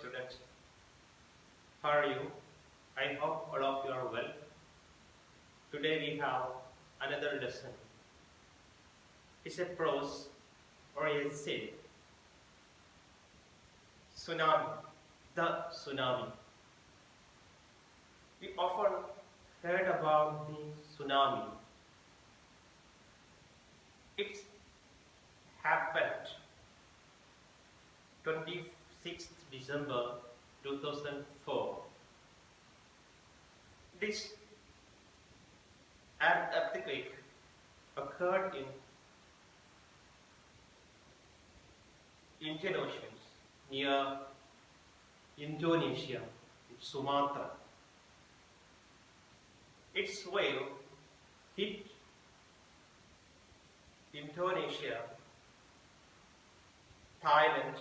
students. How are you? I hope all of you are well. Today we have another lesson. It's a prose or a essay. Tsunami. The tsunami. We often heard about the tsunami. It happened 26th December 2004. This earthquake occurred in Indian Ocean near Indonesia, Sumatra. Its wave hit Indonesia, Thailand,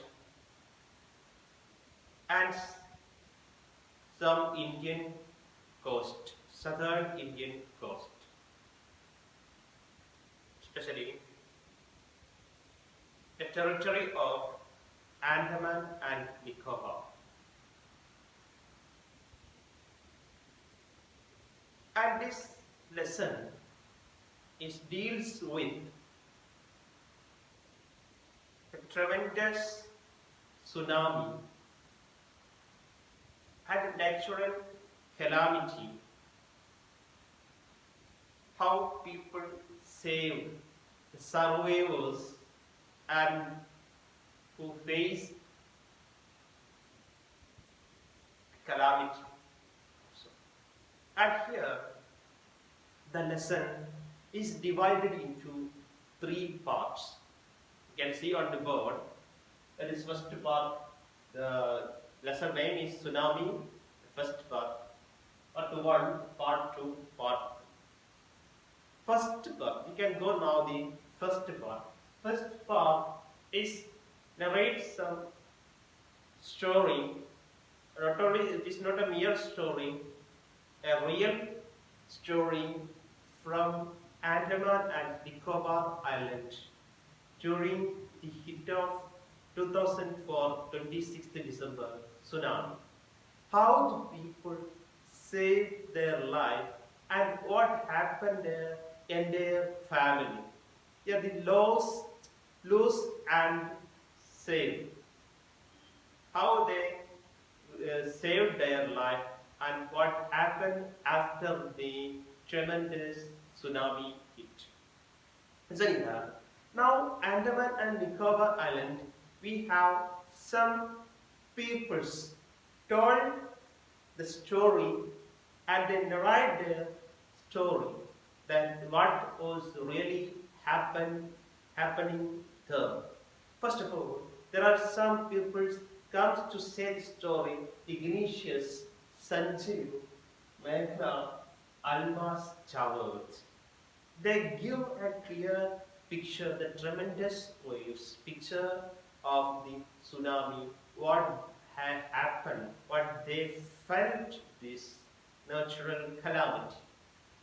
and some Indian coast, southern Indian coast, especially the territory of Andaman and Nicobar. And this lesson deals with a tremendous tsunami and natural calamity, how people saved the survivors and who faced calamity. And here the lesson is divided into three parts. You can see on the board, that is first part, the lesson name is Tsunami, the first part. Part 1, part 2, part 3. First part, we can go now the first part. First part is narrates some story. Not only it is not a mere story, a real story from Andaman and Nicobar Island during the hit of 2004 26th December tsunami. How the people saved their life and what happened there in their family. Yeah, the lost and saved. How they saved their life and what happened after the tremendous tsunami hit. So yeah, now Andaman and Nicobar Island, we have some peoples told the story and they narrate their story that what was really happening there. First of all, there are some peoples comes to say the story, Ignatius, Sanjeev, Megha, Almas, Chavod. They give a clear picture, the tremendous waves, picture of the tsunami, what had happened, what they felt this natural calamity.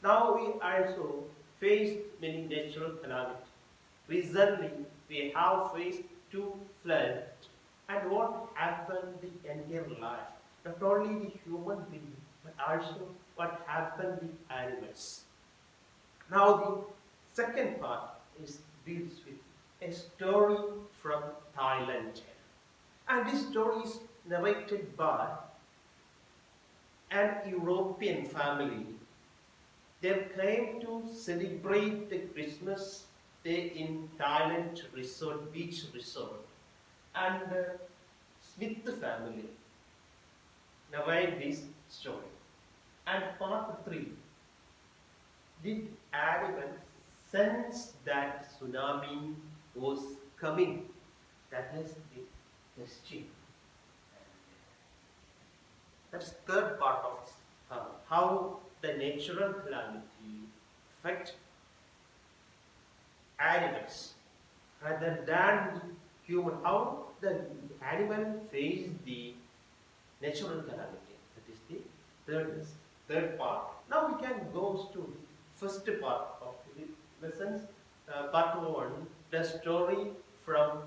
Now we also faced many natural calamities. Recently, we have faced 2 floods, and what happened the entire life. Not only the human being, but also what happened with animals. Now the second part deals with a story from Thailand. And this story is narrated by an European family. They came to celebrate the Christmas day in Thailand resort, beach resort. And Smith family narrate this story. And part 3, did animals sense that tsunami was coming? That is the question. That's third part of how the natural calamity affect animals rather than the human. How the animal face the natural calamity. That is the third part. Now we can go to the first part of the lessons. Part 1, the story from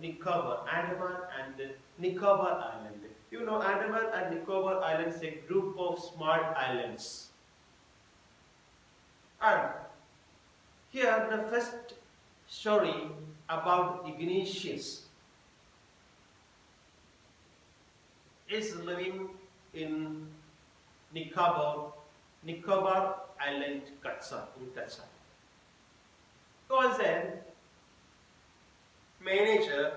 Nicobar, Andaman and Nicobar Island. You know, Andaman and Nicobar Islands, a group of small islands. And here the first story about Ignatius is living in Nicobar Island, Kutcha, in Kutcha. He was a manager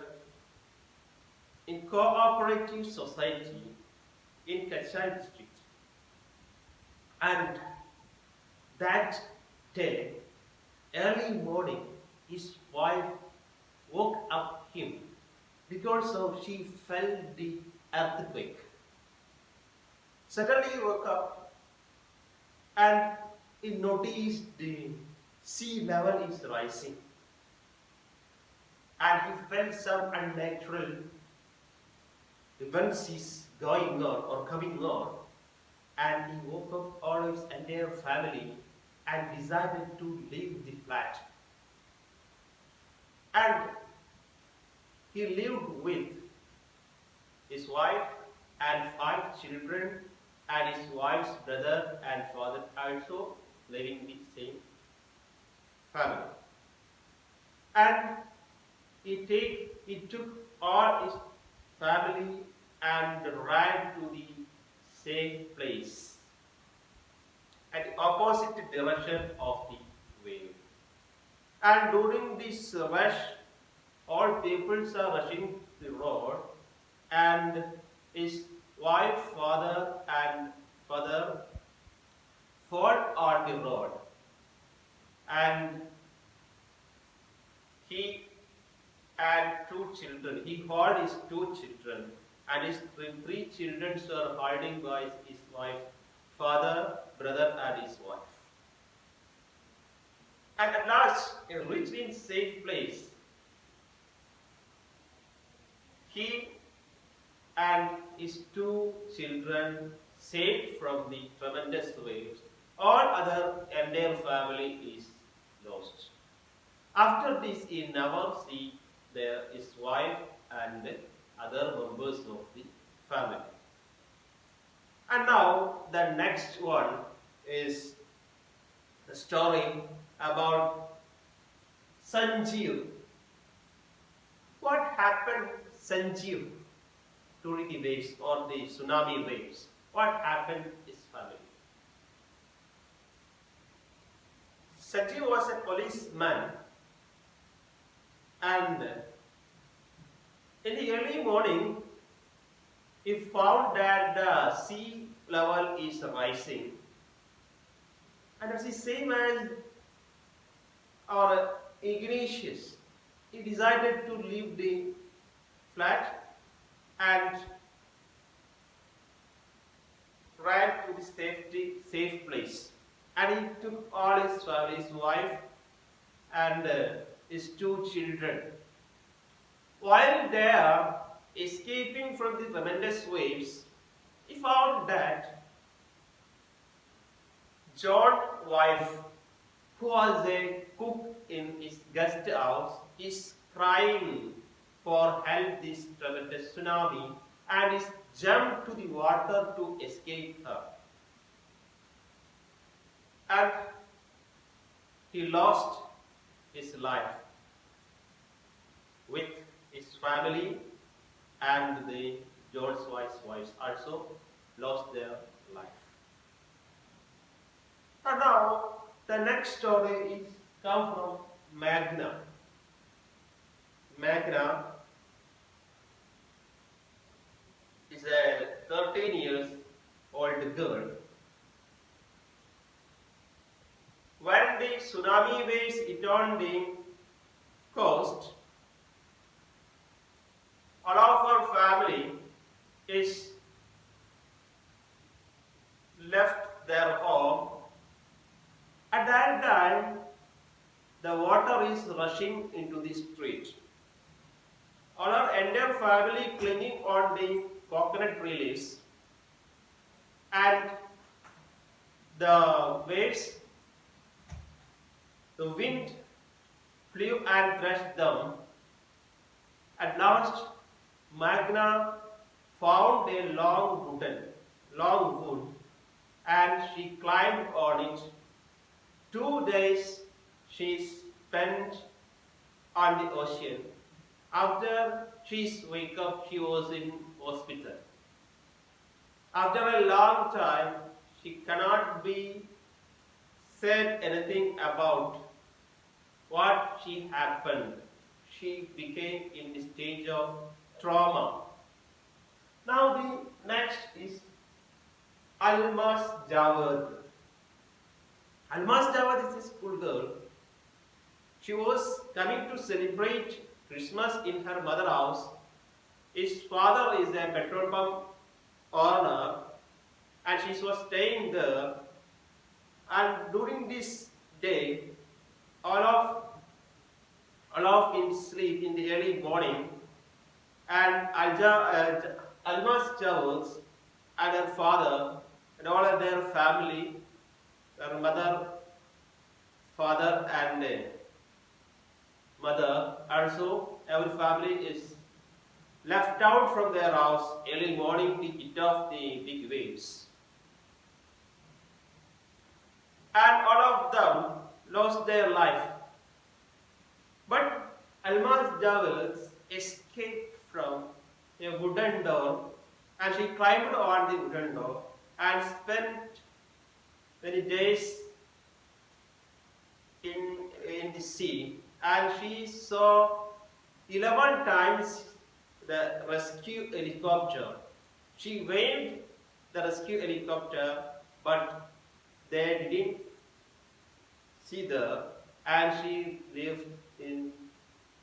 in cooperative society in Kutcha district. And that day, early morning, his wife woke up him because of she felt the earthquake. Suddenly he woke up and he noticed the sea level is rising. And he felt some unnatural events is going on or coming on. And he woke up all his entire family and decided to leave the flat. And he lived with his wife and 5 children, and his wife's brother and father also living in the same family. And he took all his family and ran to the safe place at the opposite direction of the wave. And during this rush, all peoples are rushing the road, and his wife, father, and father fall on the road, and he and 2 children. He held his 2 children, and his 3 children were holding by his wife, father, brother, and his wife. And at last, he reached in safe place. He and his 2 children saved from the tremendous waves. All other entire family is lost. After this, he never see his wife and other members of the family. And now the next one is the story about Sanjeev. What happened Sanjeev during the waves or the tsunami waves? What happened to his family? Sanjeev was a policeman, and in the early morning he found that the sea level is rising, and it's the same as our Ignatius. He decided to leave the flat and ran to the safe place. And he took all his family, his wife and his 2 children. While there, escaping from the tremendous waves, he found that John's wife, who was a cook in his guest house, is crying for help this tremendous tsunami and is jumped to the water to escape her. And he lost his life with his family, and the John's wife's wives also lost their life. And now the next story is come from Magna. Magna is a 13 years old girl. When the tsunami waves hit on the coast, all of her family is left their home. At that time, the water is rushing into the street. All our entire family clinging on the coconut tree leaves, and the waves, the wind flew and crushed them, At last, Magna found a long wood, and she climbed on it. 2 days she spent on the ocean. After she wake up, she was in hospital. After a long time, she cannot be said anything about what she happened. She became in the stage of trauma. Now the next is Almas Jawad. Almas Jawad is a school girl. She was coming to celebrate Christmas in her mother's house. His father is a petrol pump owner, and she was staying there. And during this day, all of in sleep in the early morning, and Almas Jawad and her father and all of their family, her mother, father, and mother, also every family is left out from their house early morning to hit off the big waves. And all of them lost their life. But Almas Jawad escaped from a wooden door, and she climbed on the wooden door and spent many days in the sea, and she saw 11 times the rescue helicopter. She waved the rescue helicopter, but they didn't see her, and she lived in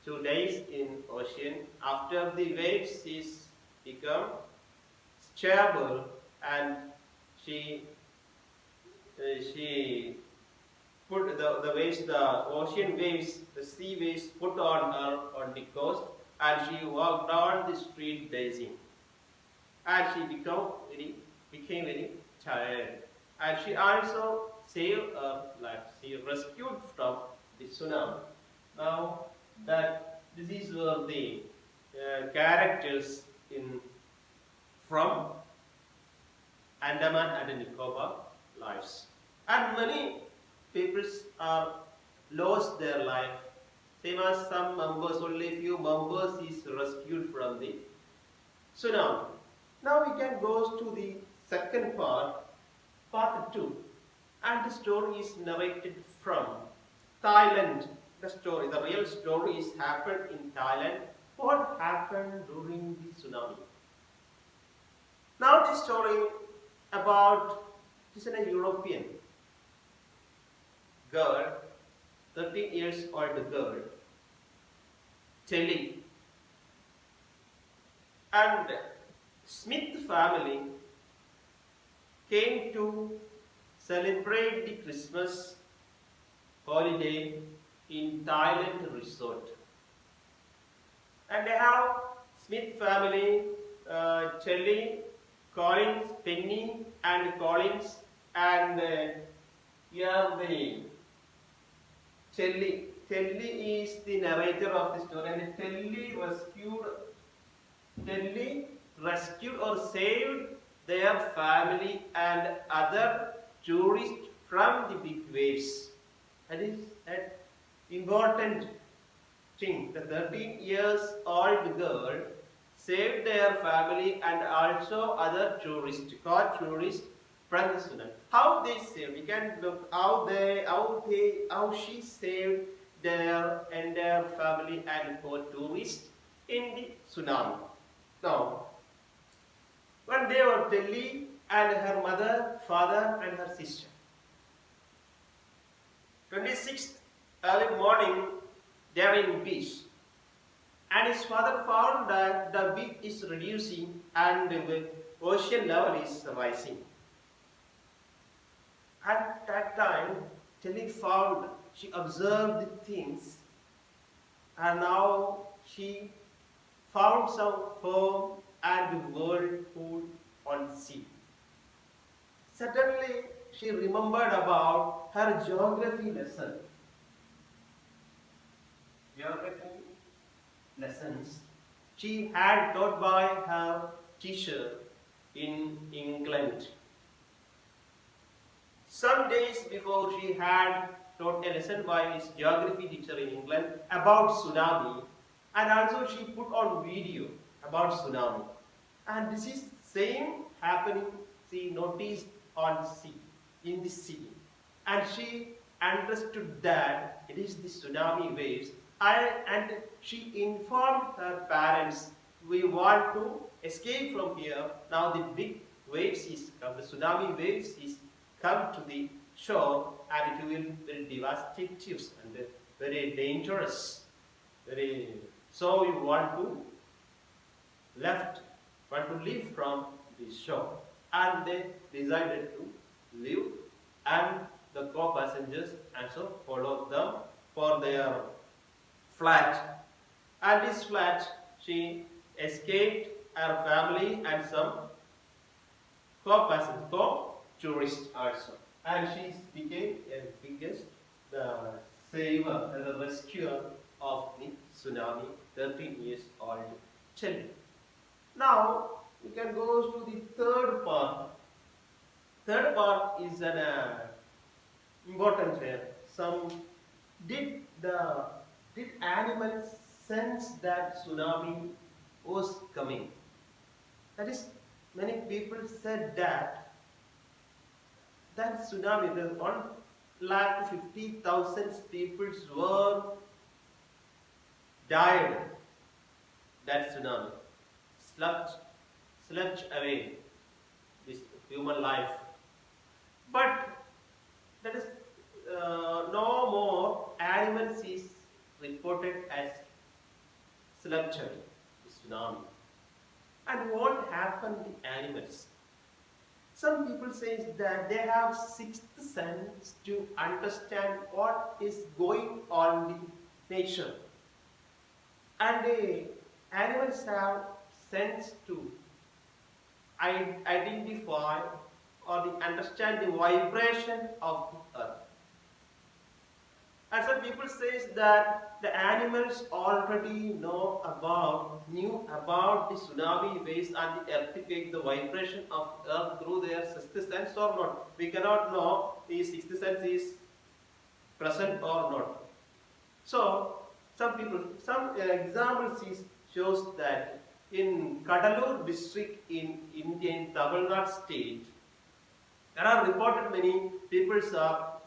2 days in ocean. After the waves, she's become stable, and she put the waves, the ocean waves, the sea waves put on her on the coast, and she walked down the street dancing. And she became very tired. And she also saved her life. She rescued from the tsunami. Now that these were the characters in from Andaman and Nicobar lives. And many people are lost their life. Same as some members, only few members is rescued from the tsunami. Now we can go to the second part 2. And the story is narrated from Thailand. The real story is happened in Thailand. What happened during the tsunami? Now the story about this is a European girl, 13 years old girl, Telly, and Smith family came to celebrate the Christmas holiday in Thailand resort. And they have Smith family, Telly, Collins, Penny, and Collins, and here the Telly. Telly is the narrator of the story, and Telly rescued or saved their family and other tourists from the big waves. That is an important thing. The 13 years old girl saved their family and also other tourists, co-tourists from the tsunami. How they saved? We can look how she saved their entire family and co-tourists in the tsunami. Now, when they were Delhi and her mother, father, and her sister. 26th early morning, they are in beach. And his father found that the beach is reducing and the ocean level is rising. At that time, Telly she observed the things, and now she found some foam and whirlpool on the sea. Suddenly, she remembered about her geography lessons. she had taught by her teacher in England. Some days before, she had taught a lesson by his geography teacher in England about tsunami, and also she put on video about tsunami. And this is same happening she noticed on sea in the sea, and she understood that it is the tsunami waves. And she informed her parents, we want to escape from here. Now the big waves is come, the tsunami waves is come to the shore, and it will be very devastative and very dangerous. So you left want to leave from the shore, and they decided to leave, and the co-passengers also followed them for their flat. And this flat, she escaped her family and some co-passengers, co-tourists also, and she became a biggest saver and the rescuer of the tsunami, 13 years old child. Now we can go to the third part. Third part is an important here. Did the did animals sense that tsunami was coming? That is, many people said that tsunami, the 1,50,000 people were died. That tsunami sludge away this human life. But that is no more animals is reported as sludge away, the tsunami. And what happened to animals? Some people say that they have sixth sense to understand what is going on in nature. And animals have sense to identify or understand the vibration of the earth. And some people say that the animals already knew about the tsunami waves and the earthquake, the vibration of the earth through their sixth sense or not. We cannot know the sixth sense is present or not. So some examples shows that in Kadalur district in Indian Tamil Nadu state, there are reported many peoples are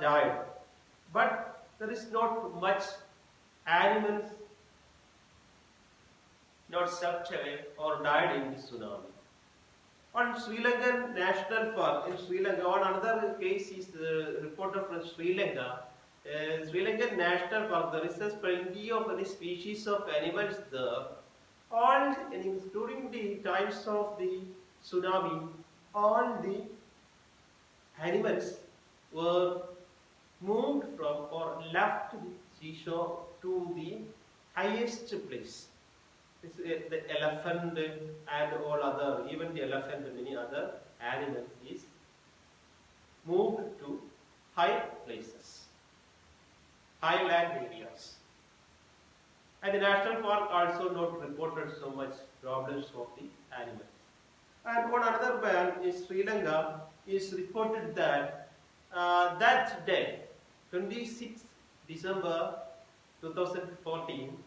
died, but there is not much animals not swept away or died in the tsunami. On Sri Lankan National Park in Sri Lanka, on another case is reported from Sri Lanka. Sri Lankan National Park, there is plenty of any species of animals there. All during the times of the tsunami, all the animals were moved from or left the seashore to the highest place. The elephant and all other, even the elephant and many other animals is moved to high places, highland areas. And the national park also not reported so much problems of the animals. And on another band in Sri Lanka is reported that that day, 26 December 2014,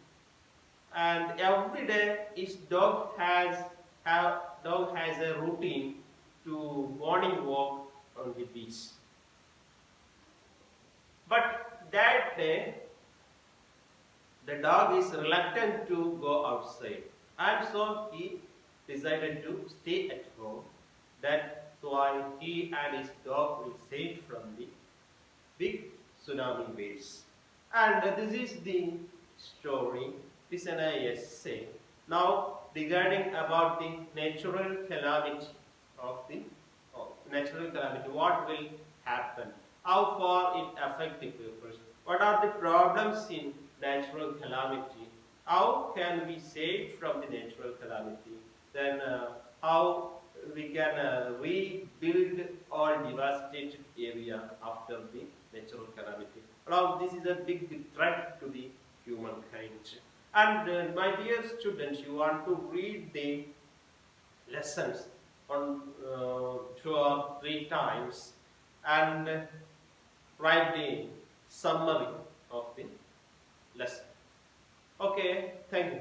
and every day each dog has a routine to morning walk on the beach. But that day the dog is reluctant to go outside, and so he decided to stay at home. That's why he and his dog will save from the big tsunami waves. And this is the story. This is an essay. Now regarding about the natural calamity what will happen? How far it affects the people? What are the problems in natural calamity? How can we save from the natural calamity? Then how we can rebuild all devastated area after the natural calamity. Now this is a big threat to the humankind. And my dear students, you want to read the lessons on 2 or 3 times and write the summary of the lesson. Okay, thank you.